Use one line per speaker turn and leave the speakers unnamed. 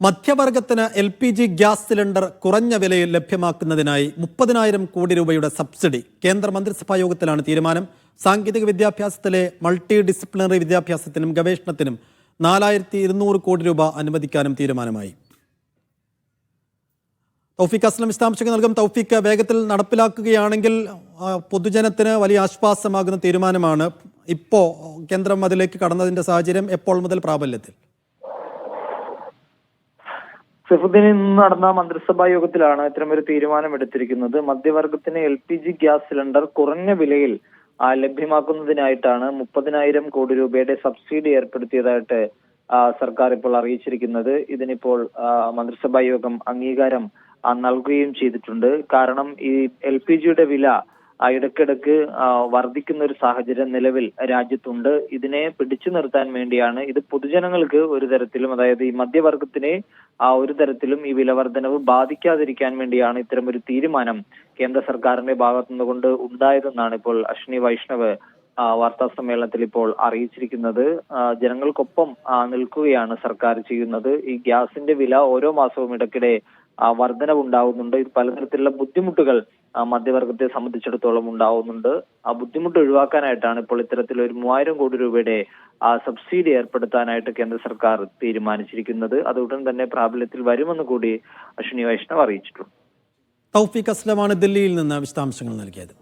മധ്യവർഗത്തിന് LPG gas cylinder കുറഞ്ഞ വിലയിൽ ലഭ്യമാക്കുന്നതിനായി 30,000 കോടി രൂപയുടെ സബ്സിഡി കേന്ദ്ര മന്ത്രിസഭാ യോഗത്തിലാണ് തീരുമാനം. സാങ്കേതിക വിദ്യാഭ്യാസത്തിലെ മൾട്ടി ഡിസിപ്ലിനറി വിദ്യാഭ്യാസത്തിനും ഗവേഷണത്തിനും 4,200 കോടി രൂപ അനുവദിക്കാനും തീരുമാനമായി. തൗഫീഖ് അസ്ലം വിശദാംശങ്ങൾ നൽകും. തൗഫീഖ്, വേഗത്തിൽ നടപ്പിലാക്കുകയാണെങ്കിൽ പൊതുജനത്തിന് വലിയ ആശ്വാസമാകുന്ന തീരുമാനമാണ്. ഇപ്പോൾ കേന്ദ്രം അതിലേക്ക് കടന്നതിന്റെ സാഹചര്യം എപ്പോൾ മുതൽ പ്രാബല്യത്തിൽ?
സൈഫുദ്ദീനിൽ നിന്ന് നടന്ന മന്ത്രിസഭാ യോഗത്തിലാണ് ഇത്തരമൊരു തീരുമാനം എടുത്തിരിക്കുന്നത്. മധ്യവർഗത്തിന് LPG ഗ്യാസ് സിലിണ്ടർ കുറഞ്ഞ വിലയിൽ ലഭ്യമാക്കുന്നതിനായിട്ടാണ് 30,000 കോടി രൂപയുടെ സബ്സിഡി ഏർപ്പെടുത്തിയതായിട്ട് സർക്കാർ ഇപ്പോൾ അറിയിച്ചിരിക്കുന്നത്. ഇതിനിപ്പോൾ മന്ത്രിസഭാ യോഗം അംഗീകാരം നൽകുകയും ചെയ്തിട്ടുണ്ട്. കാരണം ഈ LPGയുടെ വില ഇടയ്ക്കിടയ്ക്ക് വർദ്ധിക്കുന്ന ഒരു സാഹചര്യം നിലവിൽ രാജ്യത്തുണ്ട്. ഇതിനെ പിടിച്ചു നിർത്താൻ വേണ്ടിയാണ് ഇത് പൊതുജനങ്ങൾക്ക് ഒരു തരത്തിലും, അതായത് ഈ മധ്യവർഗത്തിനെ ഒരു തരത്തിലും ഈ വിലവർദ്ധനവ് ബാധിക്കാതിരിക്കാൻ വേണ്ടിയാണ് ഇത്തരമൊരു തീരുമാനം കേന്ദ്ര സർക്കാരിന്റെ ഭാഗത്തുനിന്നുകൊണ്ട് ഉണ്ടായതെന്നാണ് ഇപ്പോൾ അശ്വിനി വൈഷ്ണവ് വാർത്താ സമ്മേളനത്തിൽ ഇപ്പോൾ അറിയിച്ചിരിക്കുന്നത്. ജനങ്ങൾക്കൊപ്പം നിൽക്കുകയാണ് സർക്കാർ ചെയ്യുന്നത്. ഈ ഗ്യാസിന്റെ വില ഓരോ മാസവും ഇടയ്ക്കിടെ വർധനവുണ്ടാവുന്നുണ്ട്. ഇത് പലതരത്തിലുള്ള ബുദ്ധിമുട്ടുകൾ മധ്യവർഗത്തെ സംബന്ധിച്ചിടത്തോളം ഉണ്ടാവുന്നുണ്ട്. ആ ബുദ്ധിമുട്ട് ഒഴിവാക്കാനായിട്ടാണ് ഇപ്പോൾ ഇത്തരത്തിലൊരു 3,000 കോടി രൂപയുടെ സബ്സിഡി ഏർപ്പെടുത്താനായിട്ട് കേന്ദ്ര സർക്കാർ തീരുമാനിച്ചിരിക്കുന്നത്. അത് ഉടൻ തന്നെ പ്രാബല്യത്തിൽ വരുമെന്ന് കൂടി അശ്വിനി വൈഷ്ണവ് അറിയിച്ചിട്ടുണ്ട്.
തൗഫീഖ് അസ്ലമാണ് ദില്ലിയിൽ നിന്ന് വിശദാംശങ്ങൾ നൽകിയത്.